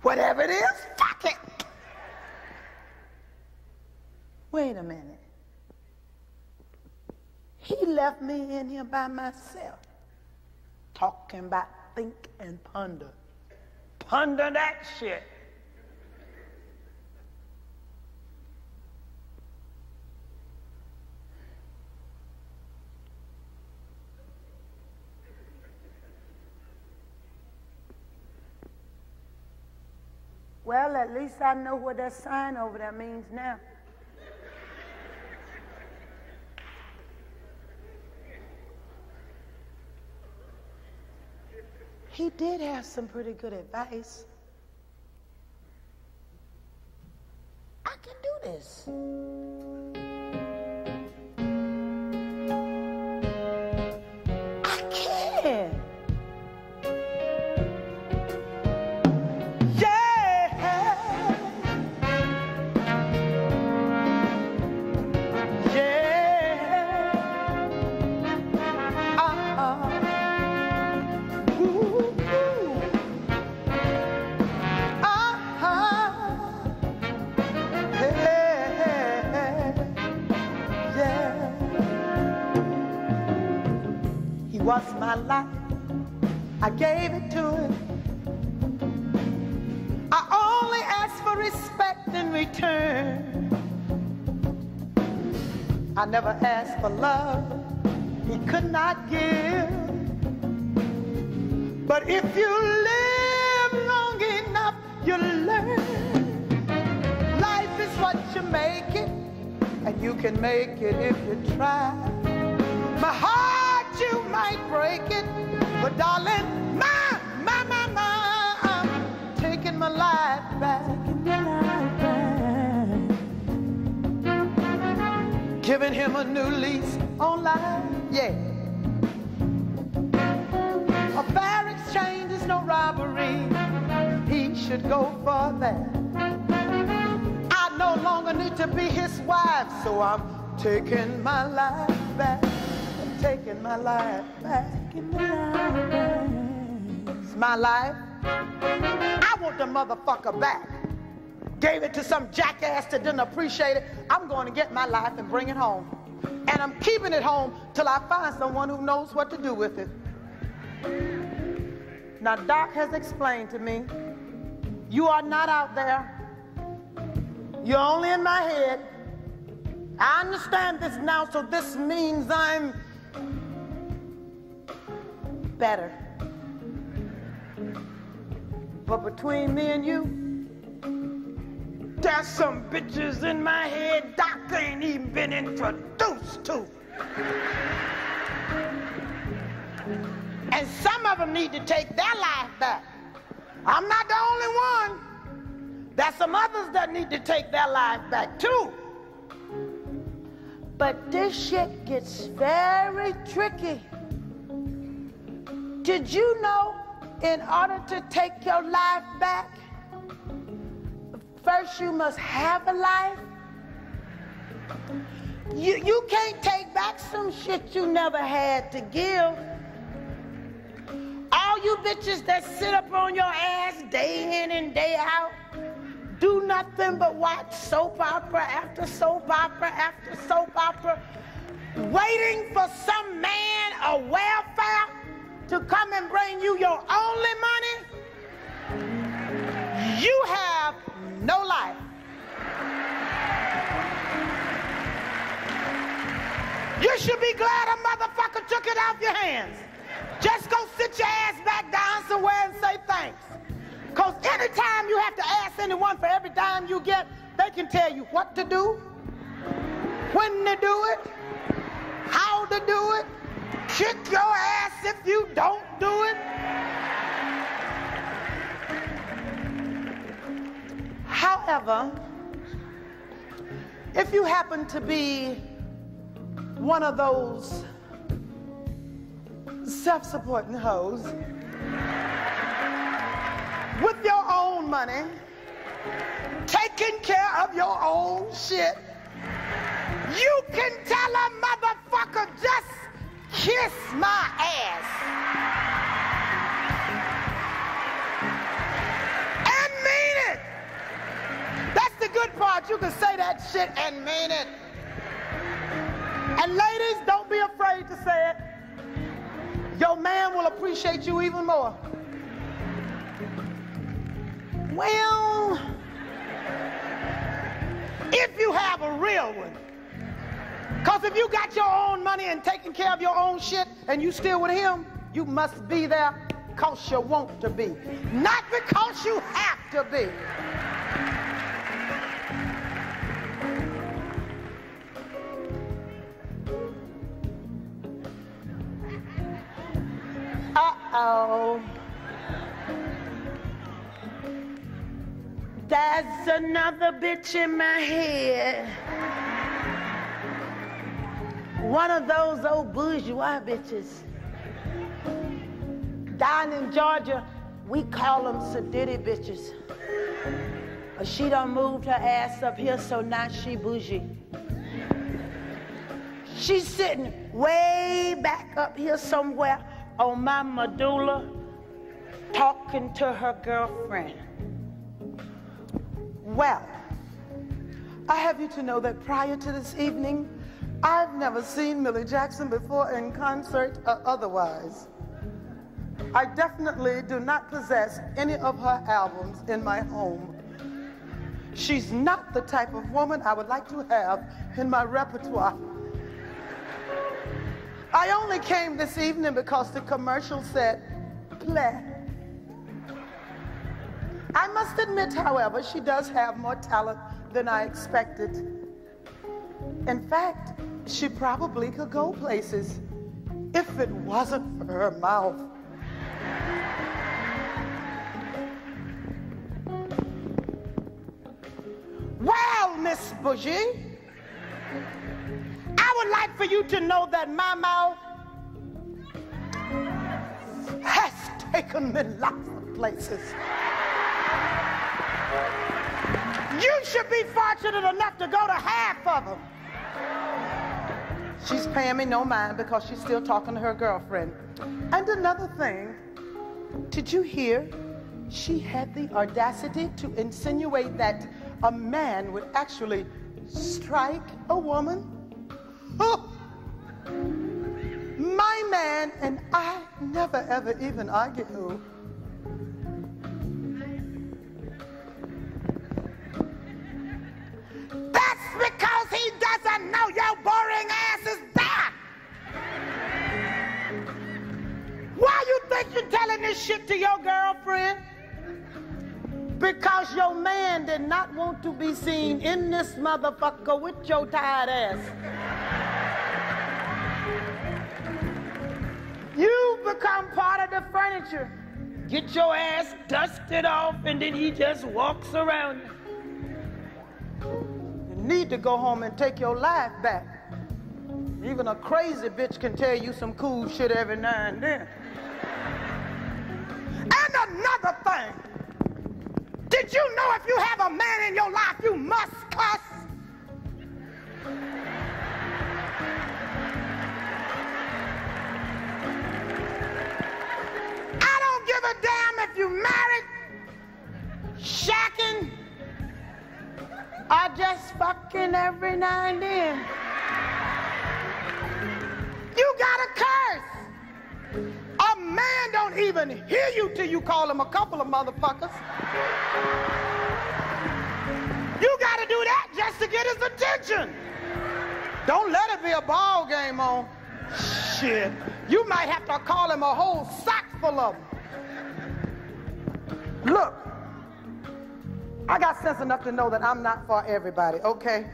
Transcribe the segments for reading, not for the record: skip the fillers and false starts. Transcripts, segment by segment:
Whatever it is, fuck it. Wait a minute. He left me in here by myself, talking about think and ponder. Ponder that shit. Well, at least I know what that sign over there means now. He did have some pretty good advice. I can do this. I can. Was my life, I gave it to him. I only asked for respect in return. I never asked for love he could not give. But if you live long enough, you'll learn. Life is what you make it, and you can make it if you try. My heart, you might break it, but darling, I'm taking my life back. Giving him a new lease on life, yeah. A fair exchange is no robbery. He should go for that. I no longer need to be his wife, so I'm taking my life back. Taking my life back. It's my life. I want the motherfucker back. Gave it to some jackass that didn't appreciate it. I'm going to get my life and bring it home. And I'm keeping it home till I find someone who knows what to do with it. Now, Doc has explained to me, you are not out there. You're only in my head. I understand this now, so this means I'm better. But between me and you, there's some bitches in my head Doc ain't even been introduced to. And some of them need to take their life back. I'm not the only one. There's some others that need to take their life back too. But this shit gets very tricky. Did you know in order to take your life back, first you must have a life? You can't take back some shit you never had to give. All you bitches that sit up on your ass day in and day out, do nothing but watch soap opera after soap opera after soap opera, waiting for some man or welfare to come and bring you your only money. You have no life. You should be glad a motherfucker took it off your hands. Just go sit your ass back down somewhere and say thanks. Because anytime you have to ask anyone for every dime you get, they can tell you what to do, when to do it, how to do it, kick your ass if you don't do it. However, if you happen to be one of those self-supporting hoes with your own money, taking care of your own shit, you can tell a motherfucker, just kiss my ass. And me that shit and mean it. And ladies, don't be afraid to say it. Your man will appreciate you even more. Well, if you have a real one. Because if you got your own money and taking care of your own shit and you still with him, you must be there because you want to be, not because you have to be. Uh-oh. There's another bitch in my head. One of those old bourgeois bitches. Down in Georgia, we call them sedity bitches. But she done moved her ass up here, so now she bougie. She's sitting way back up here somewhere on my medulla, talking to her girlfriend. Well, I have you to know that prior to this evening, I've never seen Millie Jackson before in concert or otherwise. I definitely do not possess any of her albums in my home. She's not the type of woman I would like to have in my repertoire. I only came this evening because the commercial said, play. I must admit, however, she does have more talent than I expected. In fact, she probably could go places if it wasn't for her mouth. Well, Miss Bougie, I would like for you to know that my mouth has taken me lots of places. You should be fortunate enough to go to half of them. She's paying me no mind because she's still talking to her girlfriend. And another thing, did you hear? She had the audacity to insinuate that a man would actually strike a woman. Oh. My man and I never ever even argue. That's because he doesn't know your boring ass is there. Why you think you're telling this shit to your girlfriend? Because your man did not want to be seen in this motherfucker with your tired ass. You become part of the furniture. Get your ass dusted off and then he just walks around. You need to go home and take your life back. Even a crazy bitch can tell you some cool shit every now and then. And another thing. Did you know if you have a man in your life, you must cuss? I don't give a damn if you married, shacking, or just fucking every now and then. You gotta curse. A man don't even hear you till you call him a couple of motherfuckers. You gotta do that just to get his attention. Don't let it be a ball game on. Shit, you might have to call him a whole sack full of them. Look, I got sense enough to know that I'm not for everybody, okay?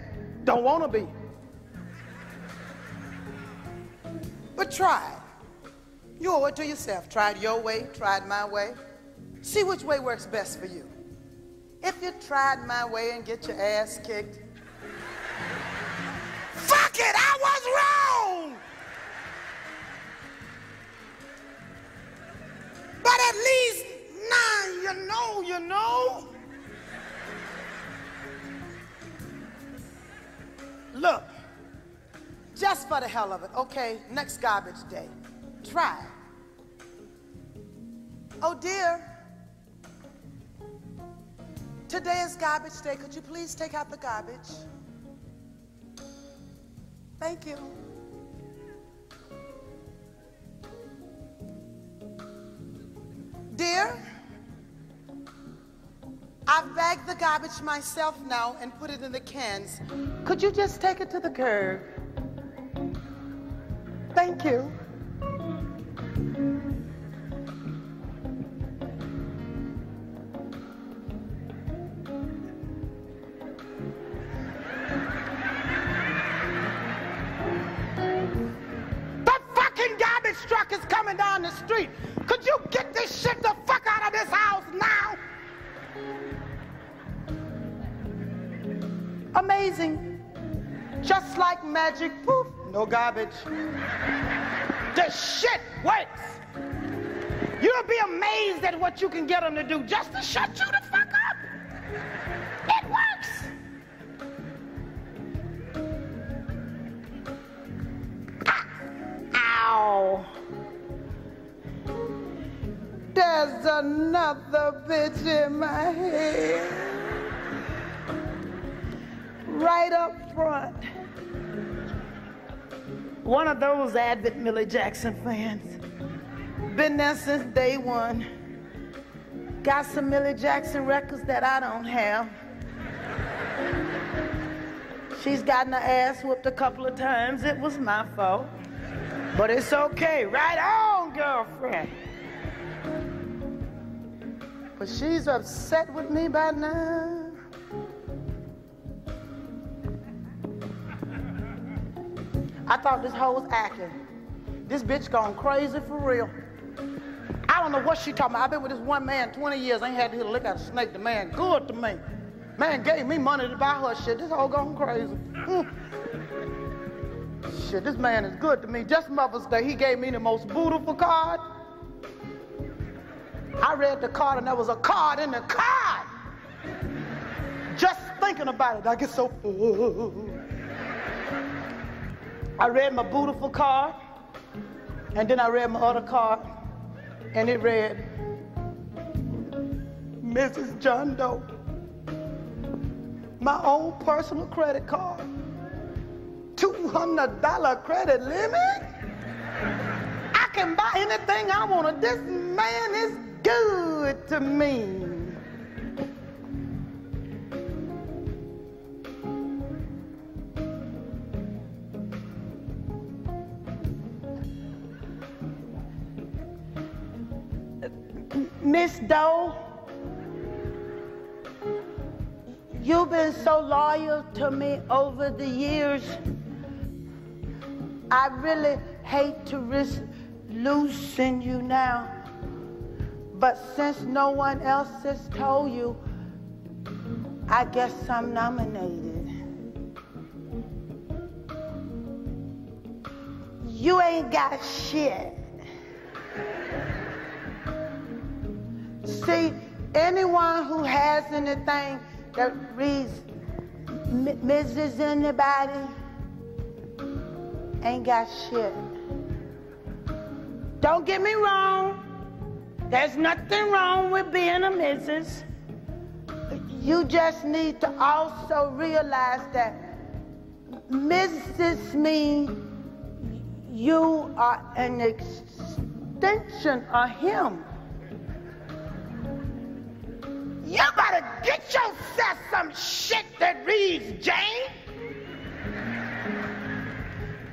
Don't wanna be. But try it. You owe it to yourself. Try it your way, try it my way. See which way works best for you. If you tried my way and get your ass kicked, fuck it, I was wrong! But at least now you know. Look, just for the hell of it, okay, next garbage day, try it. Oh dear, today is garbage day. Could you please take out the garbage? Thank you. Dear, I've bagged the garbage myself now and put it in the cans. Could you just take it to the curb? Thank you. Truck is coming down the street. Could you get this shit the fuck out of this house now? Amazing. Just like magic, poof, no garbage. The shit works. You'll be amazed at what you can get them to do just to shut you the fuck up. It works. Ow. There's another bitch in my head. Right up front. One of those avid Millie Jackson fans. Been there since day one. Got some Millie Jackson records that I don't have. She's gotten her ass whooped a couple of times. It was my fault. But it's okay. Right on, girlfriend. But she's upset with me by now. I thought this hoe was acting. This bitch gone crazy for real. I don't know what she talking about. I've been with this one man 20 years. I ain't had to hit a lick out of a snake. The man good to me. Man gave me money to buy her shit. This hoe gone crazy. Shit, this man is good to me. Just Mother's Day, he gave me the most beautiful card. I read the card and there was a card in the card. Just thinking about it, I get so full. I read my beautiful card, and then I read my other card, and it read, Mrs. John Doe, my own personal credit card, $200 credit limit. I can buy anything I want. This man is good to me. Miss Doe, you've been so loyal to me over the years. I really hate to risk losing you now. But since no one else has told you, I guess I'm nominated. You ain't got shit. See, anyone who has anything that reads Mrs. Anybody ain't got shit. Don't get me wrong. There's nothing wrong with being a Mrs. You just need to also realize that Mrs. means you are an extension of him. You better get yourself some shit that reads Jane.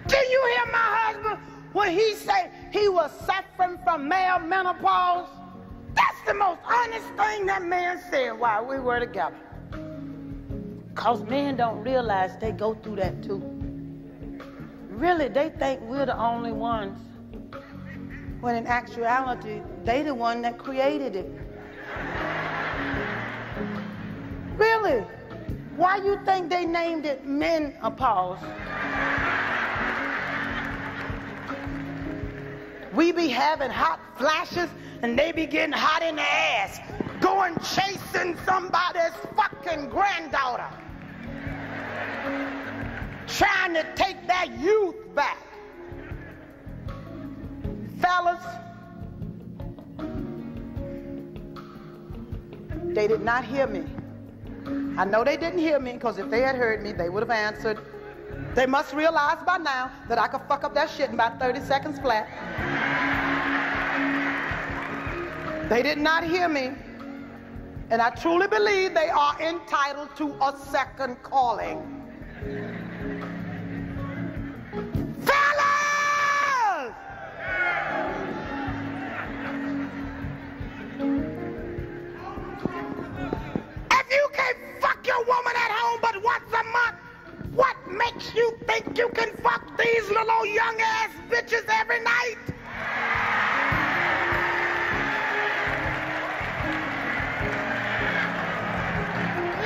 Do you hear my husband when he said he was suffering from male menopause? That's the most honest thing that man said while we were together. Because men don't realize they go through that too. Really, they think we're the only ones, when in actuality, they the one that created it. Really? Why you think they named it menopause? We be having hot flashes and they be getting hot in the ass, going chasing somebody's fucking granddaughter, trying to take that youth back. Fellas, they did not hear me. I know they didn't hear me, because if they had heard me, they would have answered, They must realize by now that I could fuck up that shit in about 30 seconds flat. They did not hear me. And I truly believe they are entitled to a second calling. Fellas! If you can't fuck your woman at home but once a month, what makes you think you can fuck these little young ass bitches every night?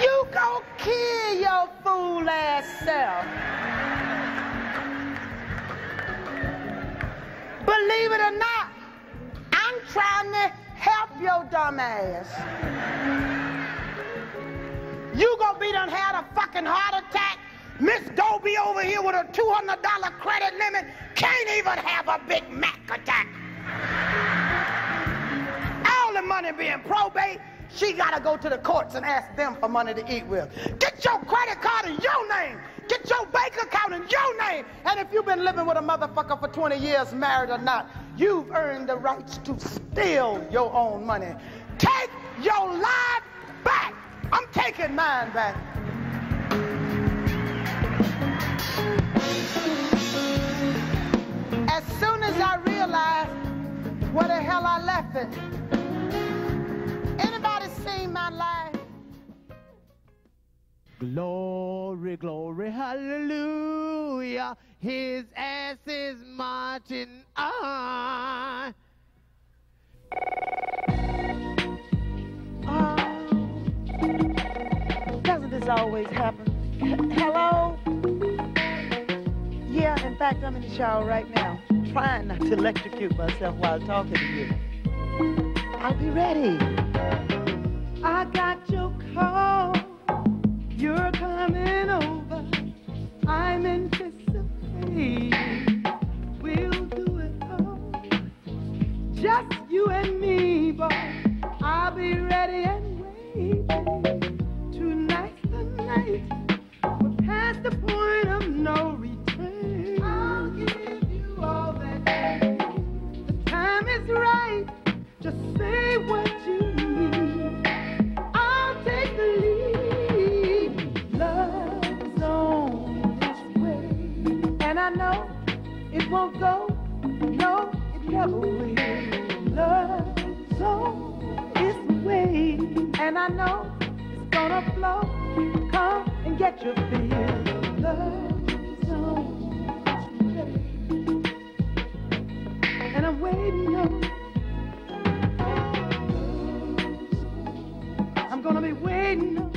You gon' kill your fool ass self. Believe it or not, I'm trying to help your dumb ass. You gonna be done had a fucking heart attack. Miss Dobie over here with a $200 credit limit can't even have a Big Mac attack. All the money being probate, she gotta go to the courts and ask them for money to eat with. Get your credit card in your name. Get your bank account in your name. And if you've been living with a motherfucker for 20 years, married or not, you've earned the rights to steal your own money. Take your life back. I'm taking mine back. As soon as I realized where the hell I left it, anybody seen my life? Glory, glory, hallelujah. His ass is marching on. Doesn't this always happen? Hello? Yeah, in fact, I'm in the shower right now, trying not to electrocute myself while talking to you. I'll be ready. I got your call. You're coming over. I'm anticipating. We'll do it all. Just you and me, boy. I'll be ready and waiting. Tonight's the night. We're past the point of no return. I'll give you all that you need. The time is right. Just say what you need. I'll take the lead. Love's on its way. And I know it won't go. No, it never will. Love's on its way. And I know it's gonna flow. Come and get your fill. Love's on its way. And I'm waiting on. I'm gonna be waiting on.